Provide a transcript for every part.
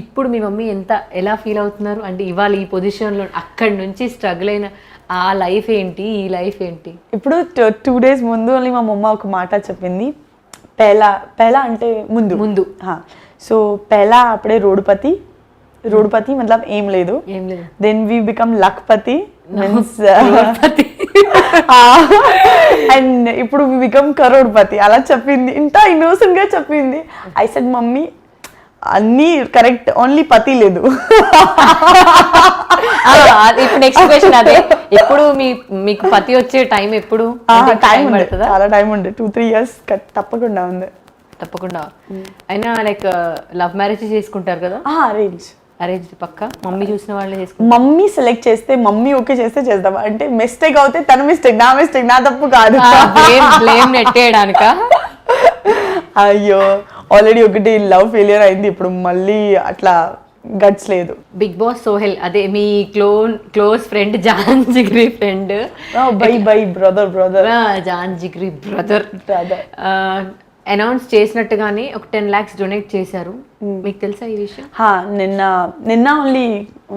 ఇప్పుడు మీ మమ్మీ ఎలా ఫీల్ అవుతున్నారు అంటే ఇవాళ ఈ పొజిషన్లో అక్కడి నుంచి స్ట్రగుల్ అయిన ఆ లైఫ్ ఏంటి ఈ లైఫ్ ఏంటి? ఇప్పుడు 2 days ముందు ఓన్లీ మా మమ్మ ఒక మాట చెప్పింది, పెహలా అంటే ముందు. సో పెహలా అప్పుడే రోడ్డుపతి మతలబ్ ఏం లేదు, then we become lakhpati means and ఇప్పుడు వి బికమ్ కరోడ్పతి అలా చెప్పింది. ఇంత ఇన్నోసెంట్ గా చెప్పింది. ఐ సెడ్ మమ్మీ అన్నీ కరెక్ట్, ఓన్లీ పతి లేదు. ఇప్పుడు నెక్స్ట్ క్వశ్చన్ అదే, ఎప్పుడు మీకు పతి వచ్చే టైం ఎప్పుడు? టైం ఉంటుంది, చాలా టైం ఉంది, 2-3 years తప్పకుండా ఉంది. తప్పకుండా. అయినా లైక్ లవ్ మ్యారేజ్ చేసుకుంటారు కదా? అరేంజ్ పక్క మమ్మీ చూసిన వాళ్ళే చేసుకుంటారు. మమ్మీ సెలెక్ట్ చేస్తే, మమ్మీ ఓకే చేస్తే చేద్దాం, అంటే మిస్టేక్ అవుతే తన మిస్టేక్, నా తప్పు కాదు. బ్లేమ్ నెట్టేయడానిక? అయ్యో ఆల్రెడీ ఒకటి లవ్ ఫెయిలియర్ అయింది, ఇప్పుడు మళ్ళీ అట్లా గట్స్ లేదు. బిగ్ బాస్ సోహెల్ అదే మీ క్లోజ్ ఫ్రెండ్, జాన్ జిగ్రీ ఫ్రెండ్, బై బ్రదర్ జాన్ జిగ్రీ బ్రదర్ అనౌన్స్ చేసినట్టుగానే ఒక 10 lakhs డొనేట్ చేశారు. మీకు తెలుసా ఈ విషయం? నిన్న only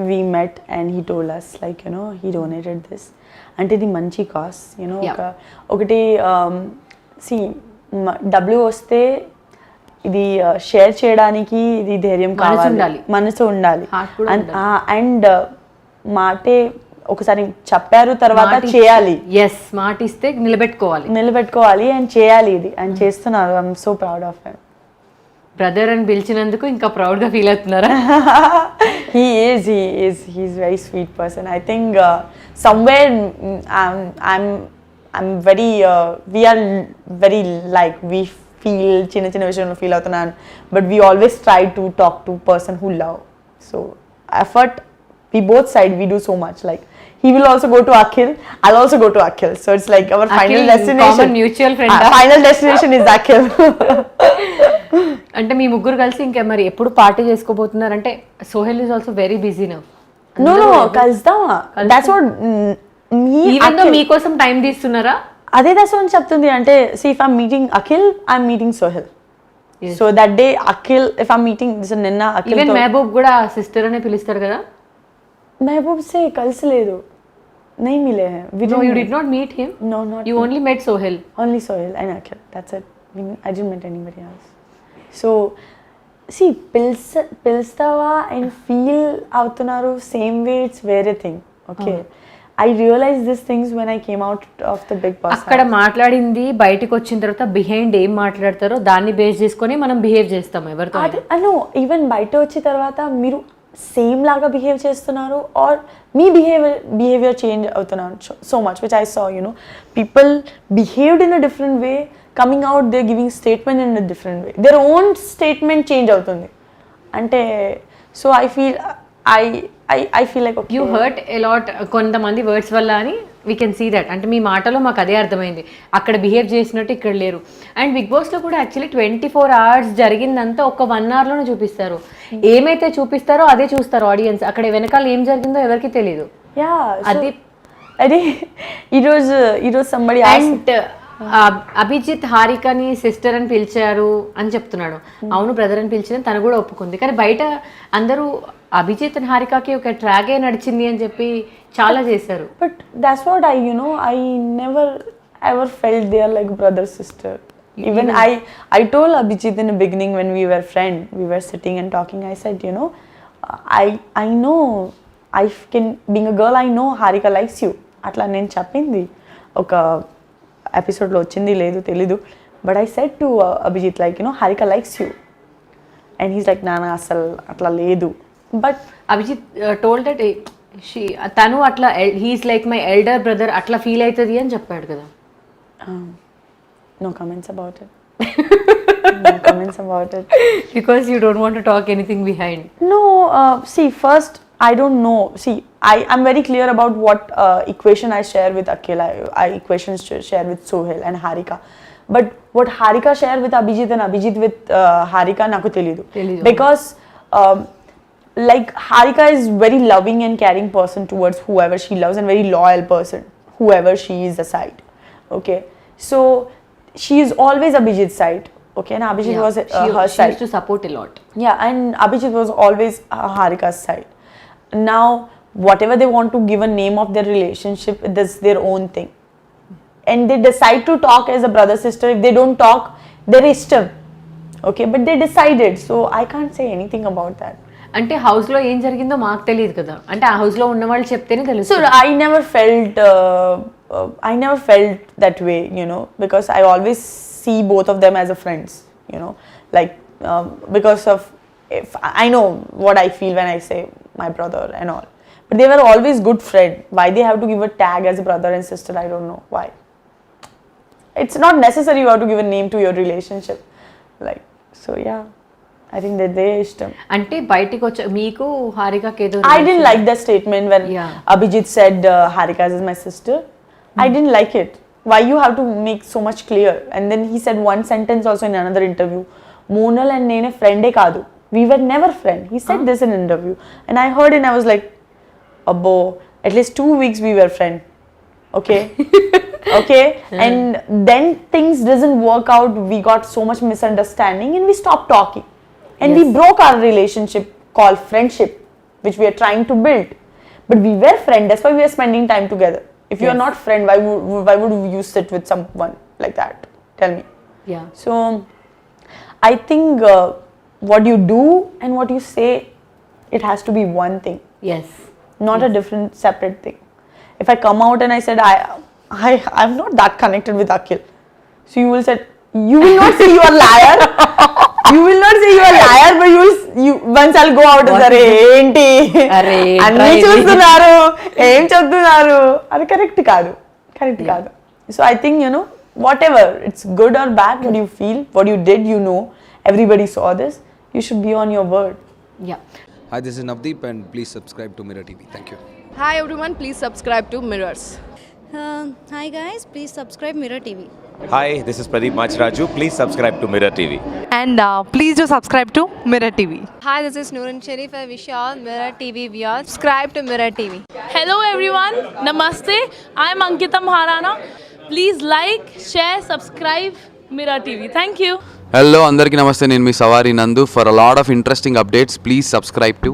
we met and he told us like he donated this. అంటే ఇది మంచి కాస్, ఒకటి డబ్బులు వస్తే ఇది షేర్ చేయడానికి ఇది ధైర్యం కావాలి, మనసు ఉండాలి. అండ్ మాటే ఒకసారి చెప్పారు, తర్వాత చేయాలి. మాట ఇస్తే నిలబెట్టుకోవాలి అండ్ చేయాలి ఇది, అండ్ చేస్తున్నారు. I'm so proud of him. Brother అని పిలిచినందుకు ఇంకా ప్రౌడ్ గా ఫీల్ అవుతున్నారా? he is very sweet person. I think somewhere I'm very we are very like we feel చిన్న విషయంలో ఫీల్ అవుతున్నాను, but we always try to talk to person who love. So effort, we both side we do so much. Like he will also go to Akhil, I'll also go to Akhil, so it's like our final destination, common mutual friend. Final destination is Akhil. అంటే మీ ముగ్గురు కలిసి ఇంకా మరి ఎప్పుడు party చేసుకోబోతున్నారు? అంటే Sohail is also very busy now. No కలుద్దామా, that's what even though మీకోసం టైం తీస్తున్నారా? అదే దశని చెప్తుంది. అంటే see if I'm meeting Akhil, I'm meeting Sohel. So that day Akhil, if I'm meeting నిన్న Akhil, ఈవెన్ మహబూబ్ కూడా సిస్టర్ అనే పిలుస్తారు కదా? మహబూబ్ సే కలిసలేదు, नहीं मिले हैं. No, you did not meet him? No, not you only met Sohel. Only Sohel and Akhil, that's it. I didn't meet anybody else. So see, పిలుస్తావా and feel అవుతున్నారు same way, it's very thing. Okay. I realized these things when I came out of the Big Boss. అక్కడ మాట్లాడింది బయటికి వచ్చిన తర్వాత behind ఏం మాట్లాడతారో దాన్ని base చేసుకొని మనం బిహేవ్ చేస్తాం ఎవరితో. అను ఈవెన్ బయట వచ్చిన తర్వాత మీరు సేమ్ లాగా బిహేవ్ చేస్తున్నారు, ఆర్ మీ బిహేవియర్ చేంజ్ అవుతున్నారు so much, which I saw people behaved in a different way, coming out they giving statement in a different way, their own statement change అవుతుంది. అంటే so I feel like you hurt a lot కొంతమంది words వల్ల అని we can see that. అంటే మీ మాటలో మాకు అదే అర్థమైంది, అక్కడ బిహేవ్ చేసినట్టు ఇక్కడ లేరు. అండ్ బిగ్ బాస్లో కూడా యాక్చువల్లీ 24 hours జరిగిందంతా ఒక 1 hourలోనే చూపిస్తారు. ఏమైతే చూపిస్తారో అదే చూస్తారు ఆడియన్స్, అక్కడ వెనకాల ఏం జరిగిందో ఎవరికి తెలియదు. అది ఈరోజు సంబడి అండ్ అభిజిత్ హారికని సిస్టర్ అని పిలిచారు అని చెప్తున్నాడు. అవును బ్రదర్ అని పిలిచిన తను కూడా ఒప్పుకుంది, కానీ బయట అందరూ అభిజిత్ అండ్ హారికకి ఒక ట్రాగే నడిచింది అని చెప్పి చాలా చేశారు. But that's what I never ever felt they are like brother sister. Even I told Abhijit in the beginning when we were friends, we were sitting and talking, I said, I know, being a girl, I know Harika likes you. Atla నేను చెప్పింది ఒక ఎపిసోడ్లో వచ్చింది లేదు తెలీదు, but I said to Abhijit like Harika likes you, and he's like నానా అసలు అట్లా లేదు. బట్ అభిజిత్ టోల్డ్ దట్ తను అట్లా he's like my elder brother అట్లా ఫీల్ అవుతుంది అని చెప్పాడు కదా. No comments about it. No comments about it. Because you don't want to talk anything behind. No, see, first, I don't know. See, I'm very clear about what equation I share with Akhil. I equations share with Sohel and Harika. But what Harika share with Abhijit and Abhijit with Harika, naku telidu. Because like Harika is very loving and caring person towards whoever she loves, and very loyal person, whoever she is aside. Okay. So she is always Abhijit's side. Okay, and Abhijit Yeah. was she her she side. used to support a lot. Yeah, and Abhijit was always Harika's side. Now, whatever they want to give a name of their relationship, that's their own thing. And they decide to talk as a brother sister. If they don't talk, they're ishtam. Okay, but they decided, so I can't say anything about that. అంటే house లో ఏం జరిగిందో మాకు తెలియదు కదా, అంటే ఆ house లో ఉన్న వాళ్ళు చెప్తేనే So తెలుస్తుంది. I never felt that way, you know, because I always see both of them as a friends, you know, like because of if I know what I feel when I say my brother and all, but they were always good friend. Why they have to give a tag as a brother and sister? I don't know why. It's not necessary you have to give a name to your relationship, like so. Yeah, I think that they ishtam. అంటే బయటికి వచ్చే మీకు హారికకి ఏదో I didn't like that statement when Yeah. Abhijit said Harika is my sister. I didn't like it. Why you have to make so much clear? And then he said one sentence also in another interview. Monal and Nene friend e kaadu. We were never friend. He said this in an interview. And I heard it and I was like, abbo, at least 2 weeks we were friend. Okay? Okay? And then things doesn't work out. We got so much misunderstanding and we stopped talking. And we broke our relationship called friendship, which we are trying to build. But we were friends, that's why we are spending time together. If you are Yes. not friend, why would you sit with someone like that? Tell me. Yeah. So I think what you do and what you say, it has to be one thing, Yes. not a different separate thing. If I come out and I said I'm not that connected with Akhil, so you will say, you will not say you are liar. You will not say you are liar, but you once I'll go out and say ఏంటి అరే, అన్ని try చూస్తున్నారు ఏం చెప్తున్నారు అది correct కాదు so I think you know what ever it's good or bad what you feel, what you did, you know everybody saw this, you should be on your word. Yeah. Hi, this is Navdeep and please subscribe to Mirror TV. Thank you. Hi everyone, please subscribe to Mirrors. Hi guys, please subscribe Mirror TV. Hi, this is Pradeep Machraju. Please subscribe to Mirror TV. And please do subscribe to Mirror TV. Hi, this is Noorun Sharif. I wish you all Mirror TV viewers subscribe to Mirror TV. Hello everyone, Namaste. I am Ankita Maharana. Please like, share, subscribe Mirror TV. Thank you. Hello అందరికీ నమస్తే, నేను మీ సవారి నందు. For a lot of interesting updates please subscribe to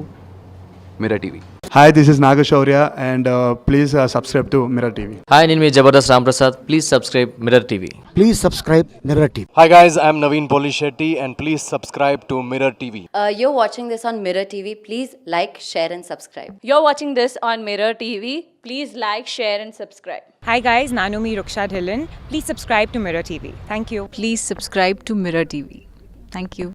mirror TV. Hi, this is Nagashaurya and please subscribe to Mirror TV. Hi, నేను మీ Jabardasth Ramprasad. Please subscribe Mirror TV. Please subscribe Mirror TV. Hi guys, I'm Naveen Polishetty and please subscribe to Mirror TV. You're watching this on Mirror TV. Please like, share and subscribe. You're watching this on Mirror TV. Please like, share and subscribe. Hi guys, Nanumi Ruksha Dhillon. Please subscribe to Mirror TV. Thank you. Please subscribe to Mirror TV. Thank you.